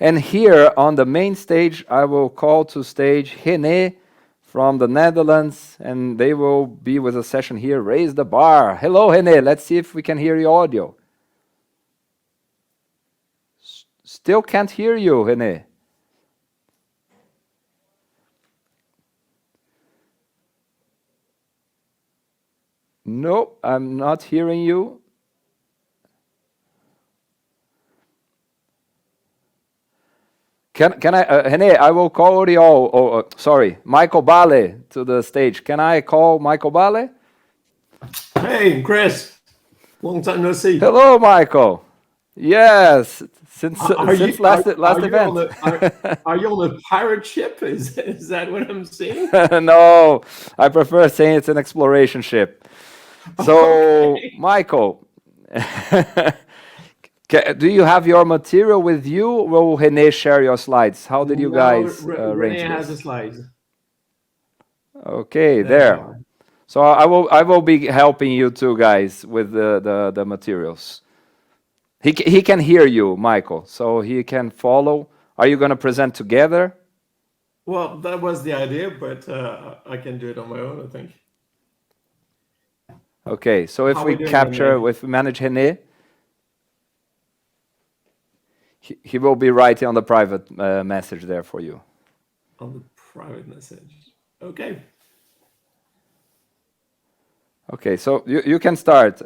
And here on the main stage, I will call to stage René from the Netherlands, and they will be with a session here. Raise the bar. Hello, René. Let's see if we can hear your audio. Still can't hear you, René. No, I'm not hearing you. Can I, René, I will call Michael Bale to the stage. Can I call Michael Bale? Hey, Chris. Long time no see. Hello, Michael. Yes, since last event. Are you on a pirate ship? Is that what I'm seeing? No, I prefer saying it's an exploration ship. So, okay. Michael, do you have your material with you? Will René share your slides? How did you guys arrange this? René has the slides. Okay, there. So I will be helping you two guys with the materials. He can hear you, Michael, so he can follow. Are you going to present together? Well, that was the idea, but I can do it on my own, I think. Okay, so if we manage René, he will be writing on the private message there for you. On the private message. Okay. Okay, so you can start,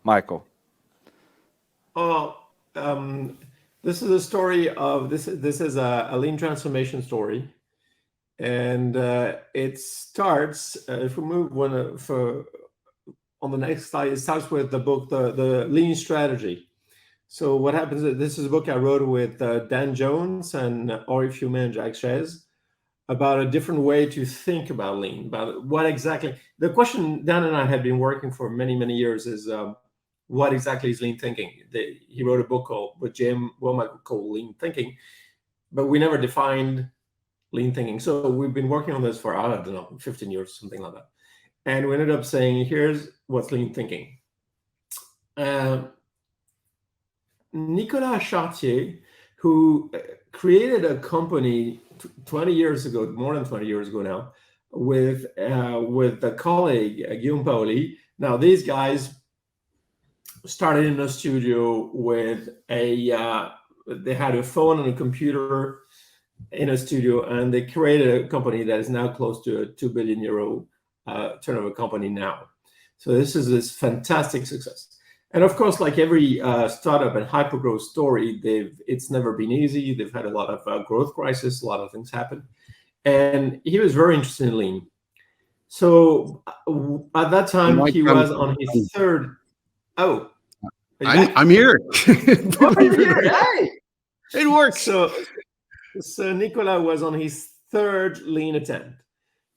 Michael. This is a story of this is a lean transformation story, and it starts. If we move on the next slide, it starts with the book, the Lean Strategy. So what happens is this is a book I wrote with Dan Jones and Ori Fume and Jack Shez about a different way to think about lean, about what exactly, the question Dan and I had been working for many, many years is what exactly is lean thinking? He wrote a book with Jim Womack called Lean Thinking, but we never defined lean thinking. So we've been working on this for, I don't know, 15 years, something like that. And we ended up saying, here's what's lean thinking. Nicolas Chartier, who created a company 20 years ago, more than 20 years ago now, with a colleague, Guillame Paoli. Now, these guys started in a studio with they had a phone and a computer in a studio, and they created a company that is now close to a 2 billion euro turnover company now. So this is this fantastic success. And of course, like every startup and hypergrowth story, it's never been easy. They've had a lot of growth crisis, a lot of things happen. And he was very interested in lean. So at that time, he was on his third. Oh, I'm here. Hey, it works. So Nicolas was on his third lean attempt.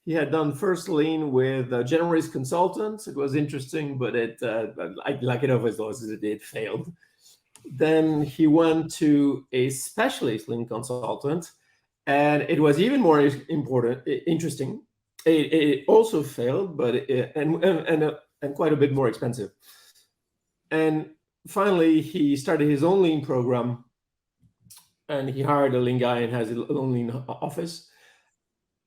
He had done first lean with generalist consultants. It was interesting, but like it always was, it failed. Then he went to a specialist lean consultant, and it was even more interesting. It also failed, but and quite a bit more expensive. And finally, he started his own lean program, and he hired a lean guy and has his own lean office.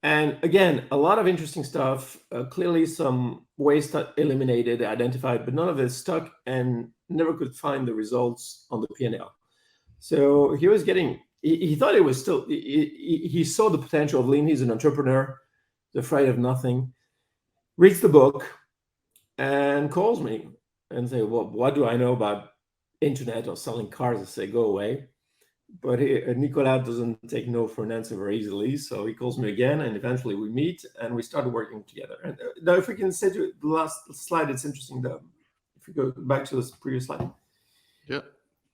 And again, a lot of interesting stuff. Clearly, some waste eliminated, identified, but none of it stuck, and never could find the results on the P&L. So he was getting. He thought it was still. He saw the potential of lean. He's an entrepreneur, afraid of nothing. Reads the book, and calls me and say, "Well, what do I know about internet or selling cars?" I say, "Go away." But Nicolas doesn't take no for an answer very easily. So he calls me again, and eventually we meet and we started working together. And now if we can say to the last slide, it's interesting that if we go back to this previous slide. Yeah.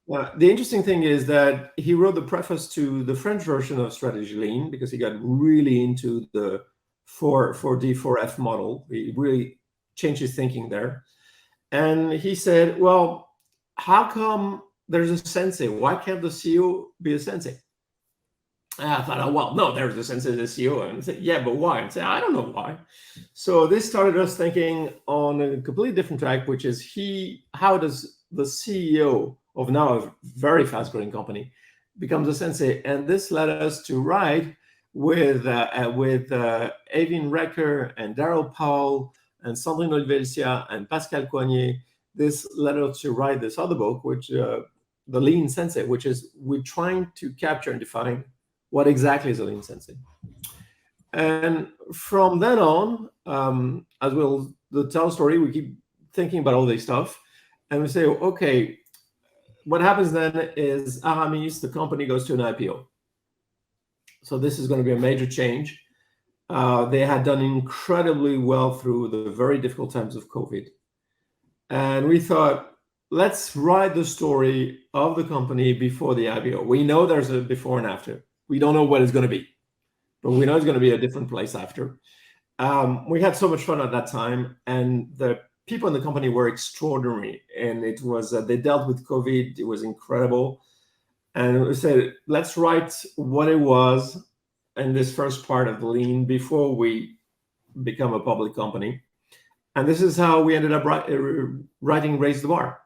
The interesting thing is that he wrote the preface to the French version of Strategy Lean because he got really into the 4D, 4F model. He really changed his thinking there. And he said, well, how come there's a sensei? Why can't the CEO be a sensei? And I thought, oh, well, no, there's a sensei, the CEO. And I said, yeah, but why? And I said, I don't know why. So this started us thinking on a completely different track, which is how does the CEO of now a very fast growing company becomes a sensei. And this led us to write with Evan Recker and Daryl Powell and Sandrine Olvelcia and Pascal Coignet. This led us to write this other book, which the Lean Sensei, which is we're trying to capture and define what exactly is a Lean Sensei. And from then on, as we'll tell a story, we keep thinking about all this stuff, and we say, okay, what happens then is Aramis, the company, goes to an IPO. So this is going to be a major change. They had done incredibly well through the very difficult times of COVID. And we thought, let's write the story of the company before the IPO. We know there's a before and after. We don't know what it's going to be, but we know it's going to be a different place after. We had so much fun at that time, and the people in the company were extraordinary. And it was, they dealt with COVID. It was incredible. And we said, let's write what it was in this first part of the Lean before we become a public company. And this is how we ended up writing Raise the Bar.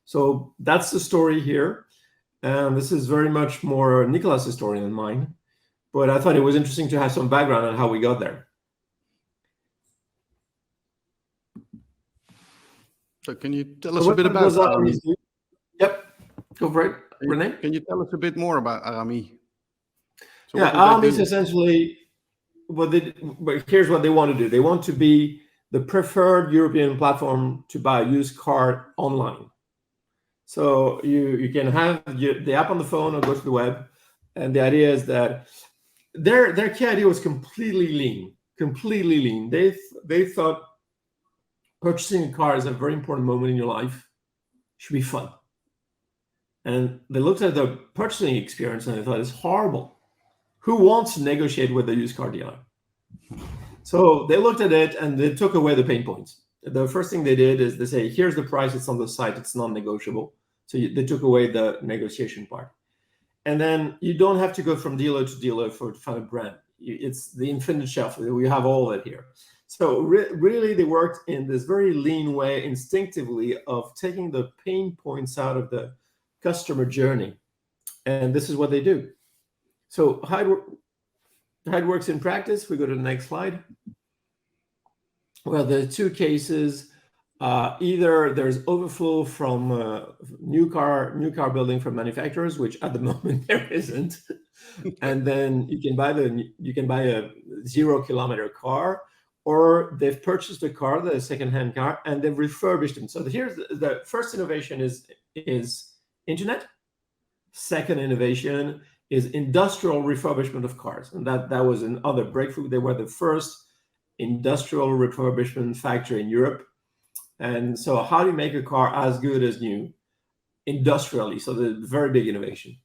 So that's the story here. And this is very much more Nicolas' story than mine. But I thought it was interesting to have some background on how we got there. So can you tell us a bit about Aramis? Yep, go for it, René. Can you tell us a bit more about Aramis? So yeah, Aramis essentially, but here's what they want to do. They want to be the preferred European platform to buy a used car online. So you can have the app on the phone or go to the web. And the idea is that their key idea was completely lean. They thought purchasing a car is a very important moment in your life. It should be fun. And they looked at the purchasing experience and they thought it's horrible. Who wants to negotiate with a used car dealer? So they looked at it and they took away the pain points. The first thing they did is they say, here's the price, it's on the site, it's non-negotiable. So they took away the negotiation part. And then you don't have to go from dealer to dealer to find a brand. It's the infinite shelf. We have all of it here. So really they worked in this very lean way, instinctively, of taking the pain points out of the customer journey. And this is what they do. So how it works in practice, we go to the next slide. Well, there are two cases. Either there's overflow from new car building from manufacturers, which at the moment there isn't, and then you can buy a 0 kilometer car, or they've purchased a car, the secondhand car, and they've refurbished them. So here's the first innovation is internet. Second innovation is industrial refurbishment of cars, and that was another breakthrough. They were the first industrial refurbishment factory in Europe. And so how do you make a car as good as new industrially? So the very big innovation.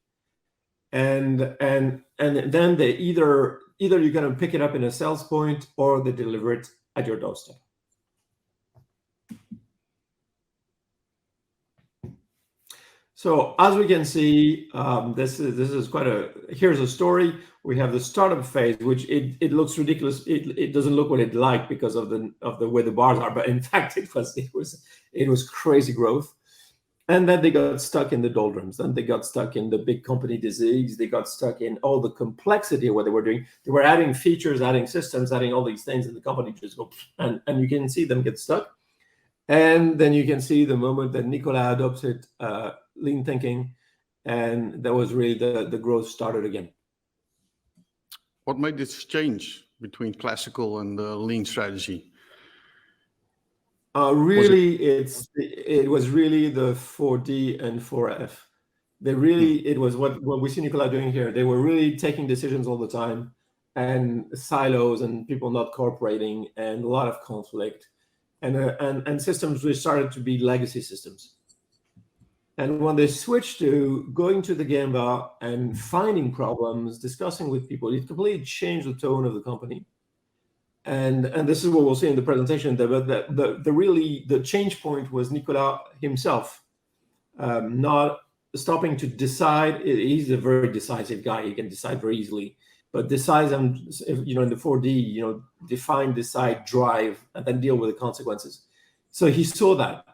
And then they either you're going to pick it up in a sales point or they deliver it at your doorstep. So as we can see, this is here's a story. We have the startup phase, which it looks ridiculous. It doesn't look what it like because of the way the bars are, but in fact it was crazy growth. And then they got stuck in the doldrums. Then they got stuck in the big company disease. They got stuck in all the complexity of what they were doing. They were adding features, adding systems, adding all these things, and the company just go, and you can see them get stuck. And then you can see the moment that Nicolas adopted lean thinking, and that was really the growth started again. What made this change between classical and the lean strategy? It was really the 4D and 4F. It was what we see Nicolas doing here. They were really taking decisions all the time, and silos and people not cooperating, and a lot of conflict, and systems which started to be legacy systems. And when they switched to going to the game bar and finding problems, discussing with people, it completely changed the tone of the company. And this is what we'll see in the presentation. The change point was Nicolas himself, not stopping to decide. He's a very decisive guy. He can decide very easily, but decide in the 4D, define, decide, drive, and then deal with the consequences. So he saw that.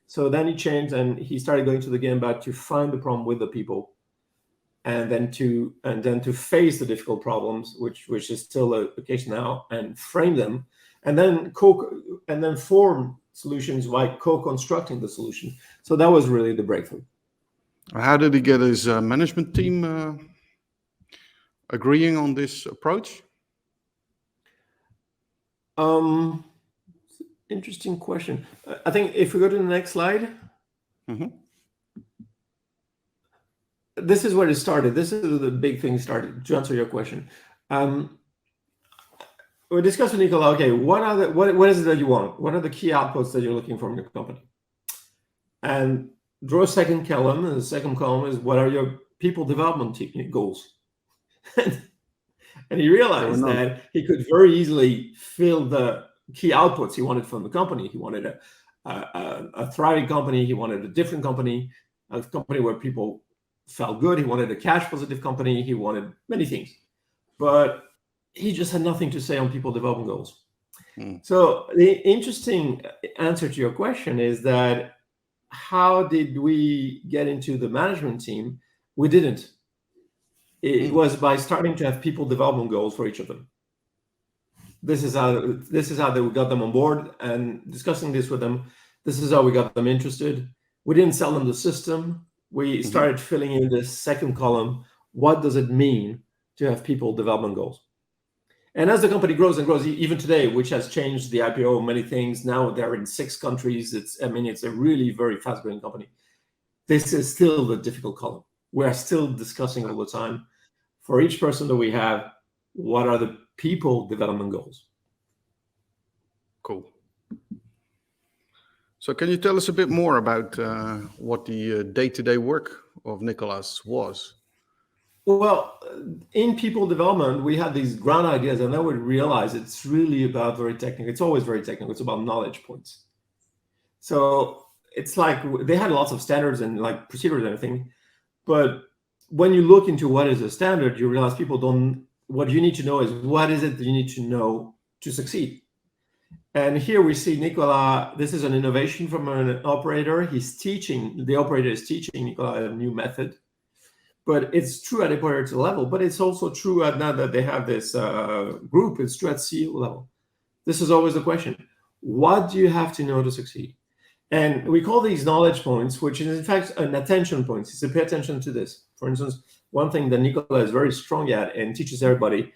So then he changed and he started going to the game bar to find the problem with the people. and then to face the difficult problems, which is still the case now, and frame them, and then form solutions by co-constructing the solution. So that was really the breakthrough. How did he get his management team agreeing on this approach? Interesting question. I think if we go to the next slide. Mm-hmm. This is where it started. This is the big thing started, to answer your question. We discussed with Nicolas, okay, what is it that you want? What are the key outputs that you're looking for in your company? And draw a second column, and the second column is what are your people development goals? And he realized that he could very easily fill the key outputs he wanted from the company. He wanted a thriving company. He wanted a different company, a company where people felt good. He wanted a cash positive company. He wanted many things, but he just had nothing to say on people development goals. So the interesting answer to your question is that how did we get into the management team? We didn't. It was by starting to have people development goals for each of them. This is how we got them on board, and discussing this with them. This is how we got them interested. We didn't sell them the system. We started filling in this second column. What does it mean to have people development goals? And as the company grows and grows, even today, which has changed the IPO, many things. Now they're in 6 countries. It's a really very fast growing company. This is still the difficult column. We are still discussing all the time. For each person that we have, what are the people development goals? Cool. So can you tell us a bit more about what the day-to-day work of Nicolas was? Well, in people development, we had these grand ideas, and then we realized it's really about very technical. It's always very technical. It's about knowledge points. So it's like they had lots of standards and like procedures and everything, but when you look into what is a standard, you realize people don't. What you need to know is what is it that you need to know to succeed. And here we see Nicolas. This is an innovation from an operator. The operator is teaching Nicolas a new method. But it's true at operator level, but it's also true at now that they have this group, it's true at CEO level. This is always the question. What do you have to know to succeed? And we call these knowledge points, which is in fact an attention point. So pay attention to this. For instance, one thing that Nicolas is very strong at and teaches everybody,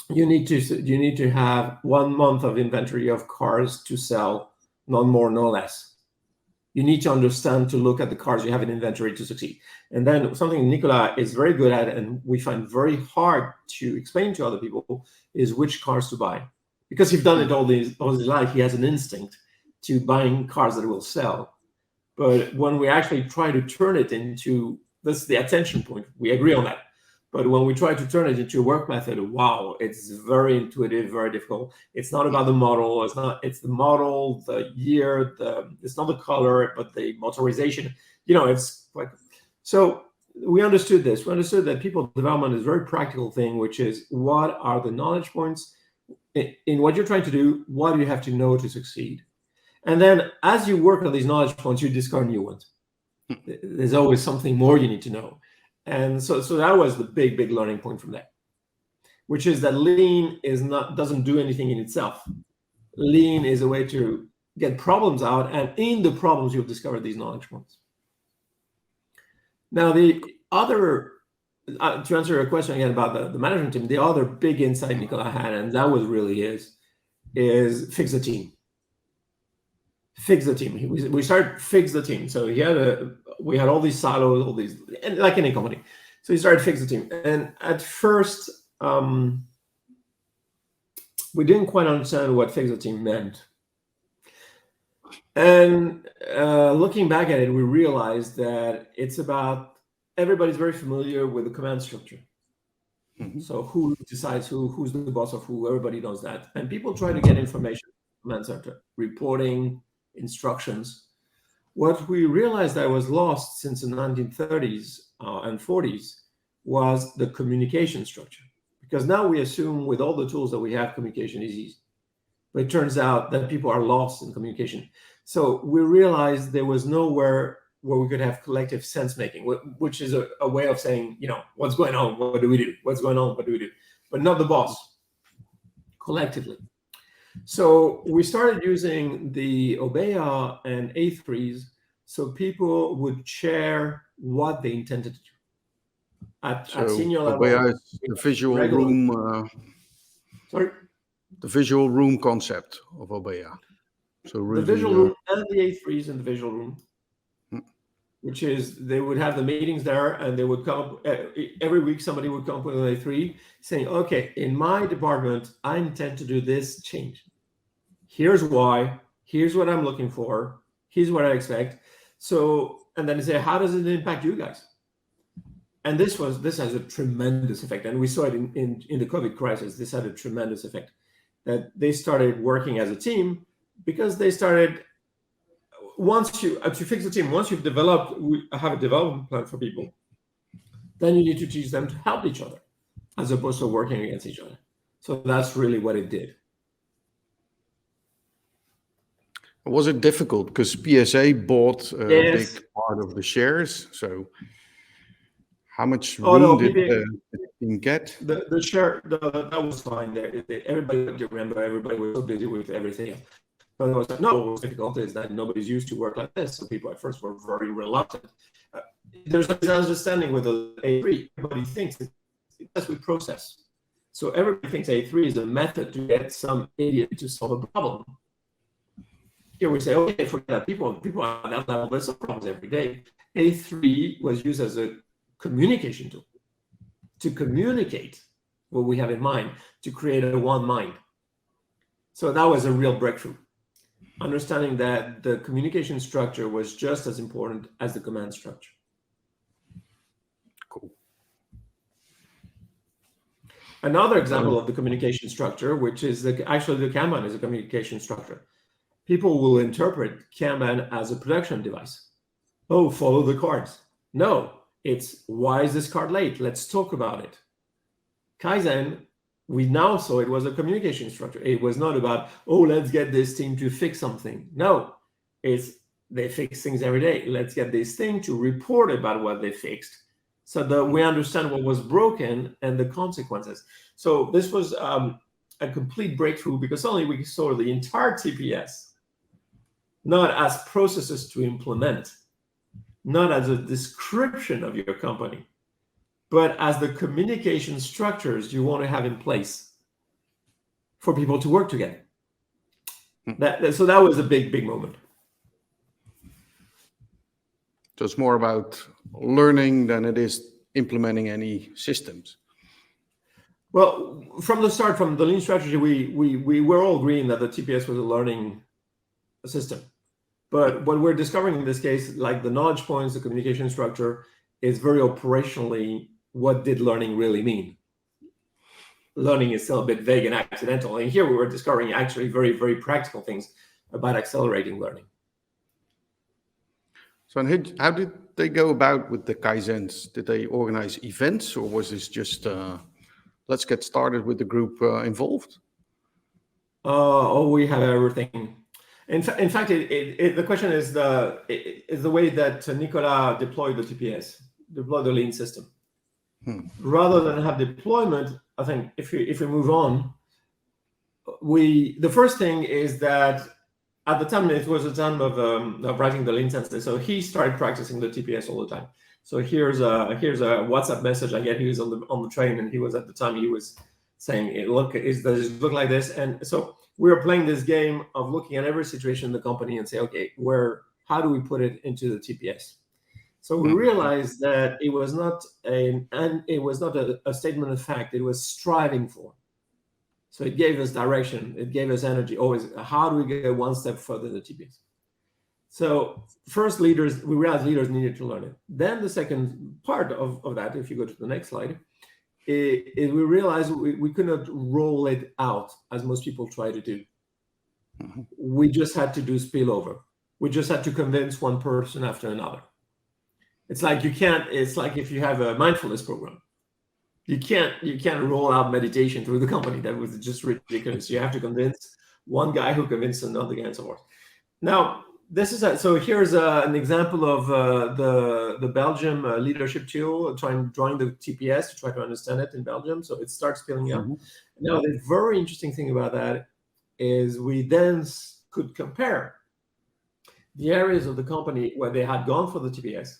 you need to have 1 month of inventory of cars to sell, none more, no less. You need to understand to look at the cars you have in inventory to succeed. And then something Nicolas is very good at, and we find very hard to explain to other people, is which cars to buy. Because he's done it all his life, he has an instinct to buying cars that will sell. But when we actually try to turn it into, that's the attention point, we agree on that. But when we try to turn it into a work method, wow, it's very intuitive, very difficult. It's not about the model. It's the model, the year, it's not the color, but the motorization. It's like, so we understood this. We understood that people development is a very practical thing, which is what are the knowledge points in what you're trying to do? What do you have to know to succeed? And then as you work on these knowledge points, you discover new ones. There's always something more you need to know. And so that was the big learning point from that, which is that lean doesn't do anything in itself. Lean is a way to get problems out, and in the problems you'll discover these knowledge points. Now the other, to answer your question again about the management team, the other big insight Nicolas had, and that was really is fix the team. Fix the team. We started fix the team. So we had all these silos, and like any company. So he started fix the team. And at first, we didn't quite understand what fix the team meant. And looking back at it, we realized that it's about, everybody's very familiar with the command structure. So who decides who's the boss of who? Everybody knows that. And people try to get information from the command center, reporting, instructions. What we realized that was lost since the 1930s and 40s was the communication structure. Because now we assume with all the tools that we have, communication is easy. But it turns out that people are lost in communication. So we realized there was nowhere where we could have collective sense making, which is a way of saying, what's going on? What do we do? What's going on? What do we do? But not the boss, collectively. So we started using the Obeya and A3s so people would share what they intended to do. At senior level. Obeya is the visual room. Sorry? The visual room concept of Obeya. So really, the visual room and the A3s in the visual room, which is they would have the meetings there, and they would come every week. Somebody would come up with an A3 saying, "Okay, in my department, I intend to do this change. Here's why. Here's what I'm looking for. Here's what I expect." So, and then they say, "How does it impact you guys?" And this has a tremendous effect, and we saw it in the COVID crisis. This had a tremendous effect. That they started working as a team. Because they started, once you fix the team, once you've developed, we have a development plan for people, then you need to teach them to help each other, as opposed to working against each other. So that's really what it did. Was it difficult because PSA bought a big part of the shares? So how much room did the team get? The share, that was fine there. Everybody was so busy with everything. But it was like, no, what was difficult is that nobody's used to work like this. So people at first were very reluctant. There's a misunderstanding with the A3. Everybody thinks that's with process. So everybody thinks A3 is a method to get some idiot to solve a problem. Here we say, okay, forget that. People on that level, there's some problems every day. A3 was used as a communication tool to communicate what we have in mind, to create a one mind. So that was a real breakthrough. Understanding that the communication structure was just as important as the command structure. Cool. Another example of the communication structure, which is actually the Kanban is a communication structure. People will interpret Kanban as a production device. Oh, follow the cards. No, it's why is this card late? Let's talk about it. Kaizen, we now saw it was a communication structure. It was not about, oh, let's get this team to fix something. No, it's they fix things every day. Let's get this thing to report about what they fixed so that we understand what was broken and the consequences. So this was a complete breakthrough because suddenly we saw the entire TPS, not as processes to implement, not as a description of your company, but as the communication structures you want to have in place for people to work together. So that was a big moment. So it's more about learning than it is implementing any systems. Well, from the start, from the lean strategy, we were all agreeing that the TPS was a learning system. But what we're discovering in this case, like the knowledge points, the communication structure, is very operationally, what did learning really mean? Learning is still a bit vague and accidental. And here we were discovering actually very, very practical things about accelerating learning. So how did they go about with the Kaizens? Did they organize events, or was this just, let's get started with the group involved? We have everything. In fact, the question is the way that Nicolas deployed the TPS, deployed the lean system. Rather than have deployment, I think if we move on, the first thing is that at the time it was a time of writing the lean sense. So he started practicing the TPS all the time. So here's a WhatsApp message I get. He was on the train, and he was at the time he was saying, "Look, does it look like this?" And so we were playing this game of looking at every situation in the company and say, okay, how do we put it into the TPS? So we realized that it was not a statement of fact. It was striving for. So it gave us direction. It gave us energy. Always, how do we get one step further in the TPS? So first, we realized leaders needed to learn it. Then the second part of that, if you go to the next slide, is we realized we could not roll it out as most people try to do. We just had to do spillover. We just had to convince one person after another. It's like it's like if you have a mindfulness program, you can't roll out meditation through the company. That was just ridiculous. You have to convince one guy who convinced another guy and so forth. Now, this is so here's an example of the Belgium leadership tool, drawing the TPS to try to understand it in Belgium. So it starts filling up. Now, the very interesting thing about that is we then could compare the areas of the company where they had gone for the TPS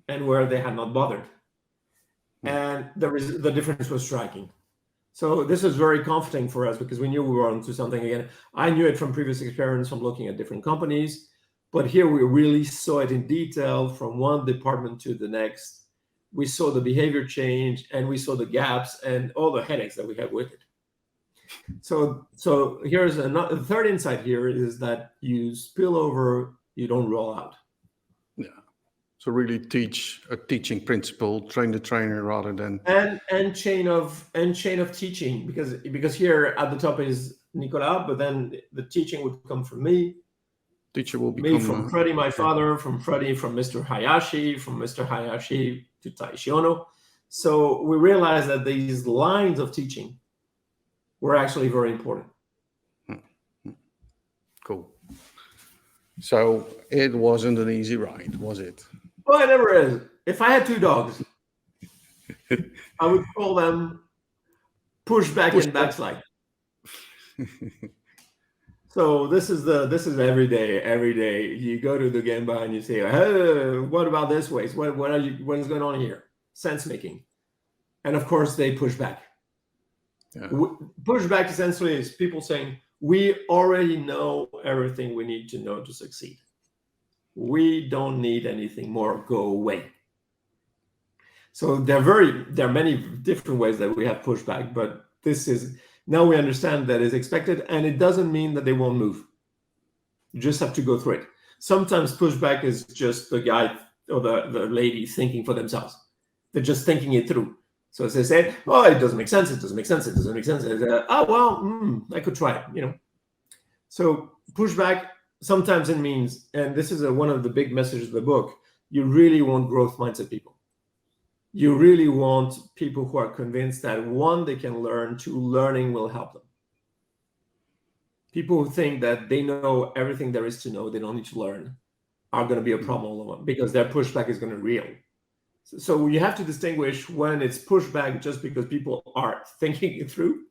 and where they had not bothered. And the difference was striking. So this was very comforting for us because we knew we were onto something again. I knew it from previous experience from looking at different companies, but here we really saw it in detail from one department to the next. We saw the behavior change and we saw the gaps and all the headaches that we had with it. So here's the third insight here is that you spill over, you don't roll out. Yeah. So really teach a teaching principle, train the trainer rather than and chain of teaching because here at the top is Nicolas, but then the teaching would come from me. Teacher will become me from Freddie, my father, from Freddie, from Mr. Hayashi, from Mr. Hayashi to Taishi Ono. So we realized that these lines of teaching were actually very important. Cool. So it wasn't an easy ride, was it? Well, it never is. If I had two dogs, I would call them push back and backslide. So this is every day. Every day you go to the Gemba and you say, "Hey, what about this way? What is going on here?" Sense making, and of course they push back. Yeah. Push back essentially is people saying, "We already know everything we need to know to succeed. We don't need anything more. Go away." So there are many different ways that we have pushback, but this is now we understand that is expected, and it doesn't mean that they won't move. You just have to go through it. Sometimes pushback is just the guy or the lady thinking for themselves. They're just thinking it through. So as they say, "Oh, it doesn't make sense. It doesn't make sense. It doesn't make sense." Oh well, I could try it. So pushback. Sometimes it means, and this is one of the big messages of the book, you really want growth mindset people. You really want people who are convinced that one, they can learn, two, learning will help them. People who think that they know everything there is to know, they don't need to learn, are going to be a problem because their pushback is going to real. So you have to distinguish when it's pushback just because people are thinking it through,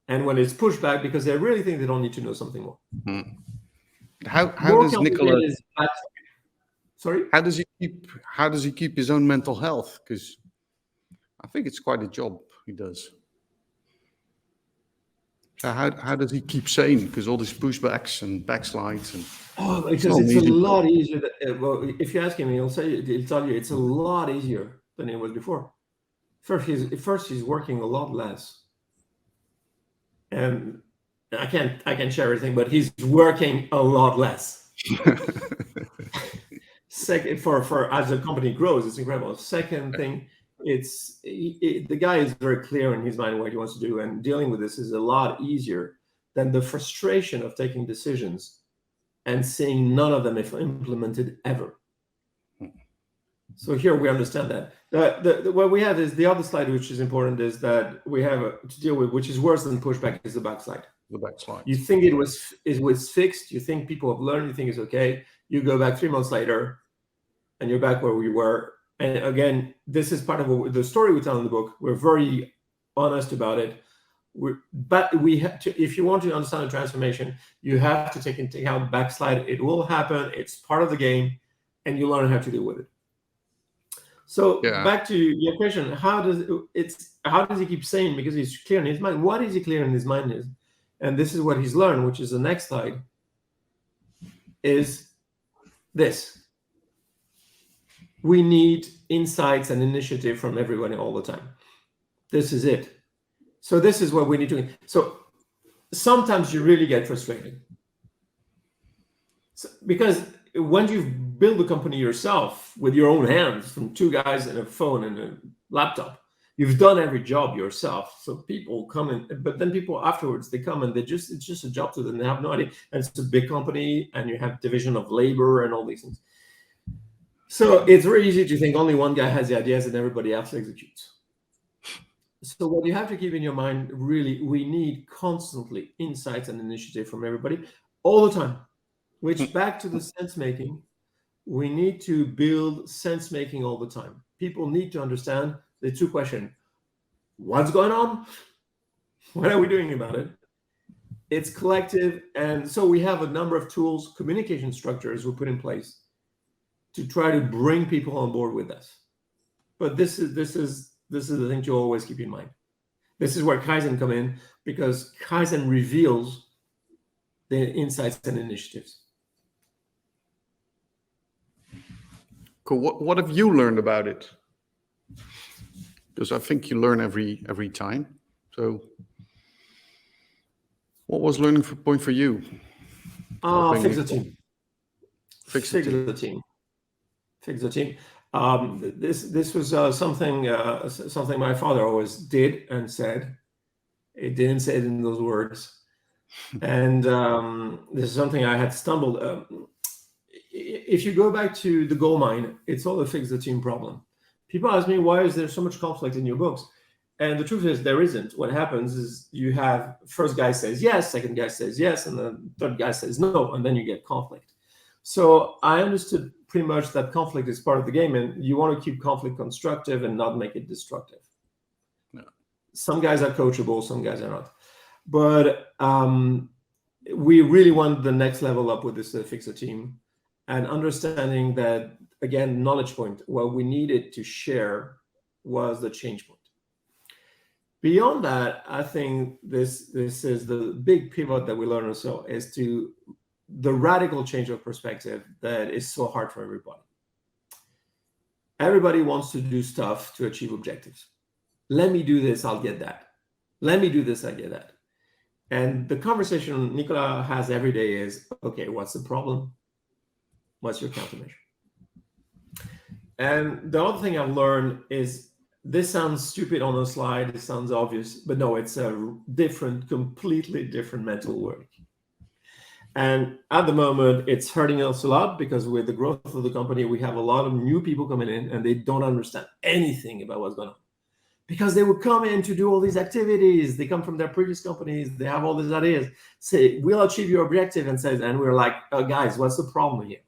and when it's pushback because they really think they don't need to know something more. Mm-hmm. How does Nicolas? Sorry. How does he keep his own mental health? Because I think it's quite a job he does. So how does he keep sane? Because all these pushbacks and backslides and because it's a lot easier. Well, if you ask him, he'll tell you it's a lot easier than it was before. First, he's working a lot less, and I can't share everything, but he's working a lot less. Second, for as the company grows, it's incredible. Second thing, the guy is very clear in his mind what he wants to do, and dealing with this is a lot easier than the frustration of taking decisions and seeing none of them implemented ever. So here we understand that. What we have is the other slide, which is important, is that we have to deal with, which is worse than pushback, is the backslide. The backslide. You think it was fixed. You think people have learned. You think it's okay. You go back 3 months later, and you're back where we were. And again, this is part of the story we tell in the book. We're very honest about it. But we have to, if you want to understand the transformation, you have to take into account backslide. It will happen. It's part of the game, and you learn how to deal with it. So back to your question, how does he keep saying? Because he's clear in his mind. What is he clear in his mind is, and this is what he's learned, which is the next slide, is this. We need insights and initiative from everyone all the time. This is it. So this is what we need to. So sometimes you really get frustrated. Because when you build a company yourself with your own hands, from two guys and a phone and a laptop, you've done every job yourself. So people come in, but then people afterwards, they come and it's just a job to them. They have no idea. And it's a big company and you have division of labor and all these things. So it's very easy to think only one guy has the ideas and everybody else executes. So what you have to keep in your mind, really, we need constantly insights and initiative from everybody all the time. which back to the sense making, we need to build sense making all the time. People need to understand the two questions. What's going on? What are we doing about it? It's collective. And so we have a number of tools, communication structures we put in place to try to bring people on board with us. But this is the thing to always keep in mind. This is where Kaizen come in, because Kaizen reveals the insights and initiatives. Cool. What have you learned about it? Because I think you learn every time. So what was learning point for you? Fix the team. Fix the team. Fix the team. This was something my father always did and said. It didn't say it in those words. And this is something I had stumbled. If you go back to the gold mine, it's all a fix the team problem. People ask me, why is there so much conflict in your books? And the truth is there isn't. What happens is you have first guy says yes, second guy says yes, and the third guy says no, and then you get conflict. So I understood pretty much that conflict is part of the game, and you want to keep conflict constructive and not make it destructive. No. Some guys are coachable, some guys are not. But we really want the next level up with this fixer team, and understanding that, again, knowledge point, what we needed to share was the change point. Beyond that, I think this is the big pivot that we learned also, is to the radical change of perspective that is so hard for everybody. Everybody wants to do stuff to achieve objectives. Let me do this, I'll get that. Let me do this, I get that. And the conversation Nicolas has every day is, okay, what's the problem? What's your countermeasure? And the other thing I've learned is, this sounds stupid on a slide, it sounds obvious, but no, it's a different, completely different mental work. And at the moment, it's hurting us a lot, because with the growth of the company, we have a lot of new people coming in and they don't understand anything about what's going on. Because they would come in to do all these activities. They come from their previous companies. They have all these ideas. Say, we'll achieve your objective, and we're like, oh, guys, what's the problem here?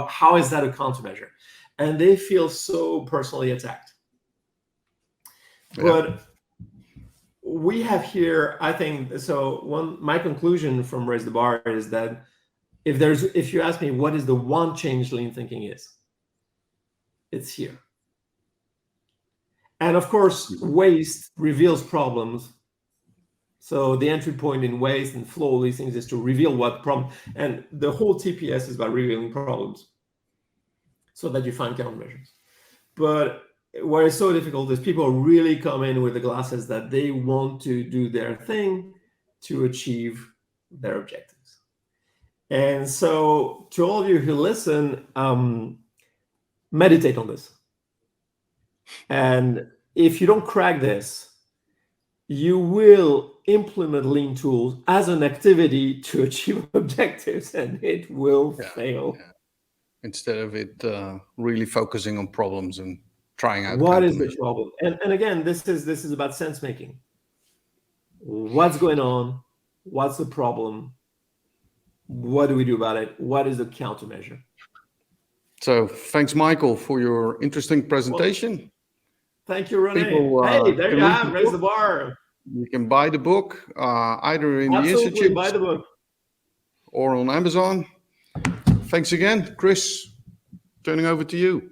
How is that a countermeasure? And they feel so personally attacked. Yeah. But we have here, I think, so my conclusion from Raise the Bar is that if you ask me what is the one change lean thinking is, it's here. And of course, waste reveals problems. So the entry point in waste and flow, these things, is to reveal what problem. And the whole TPS is about revealing problems so that you find countermeasures. But what is so difficult is people really come in with the glasses that they want to do their thing to achieve their objectives. And so to all of you who listen, meditate on this. And if you don't crack this, you will implement lean tools as an activity to achieve objectives, and it will fail. Yeah. Instead of it really focusing on problems and trying out. What is the problem? And again, this is about sense making. What's going on? What's the problem? What do we do about it? What is the countermeasure? So thanks, Michael, for your interesting presentation. Well, thank you, René. Hey, there you have Raise the Bar. You can buy the book either in the Institute, buy the book, or on Amazon. Thanks again, Chris. Turning over to you.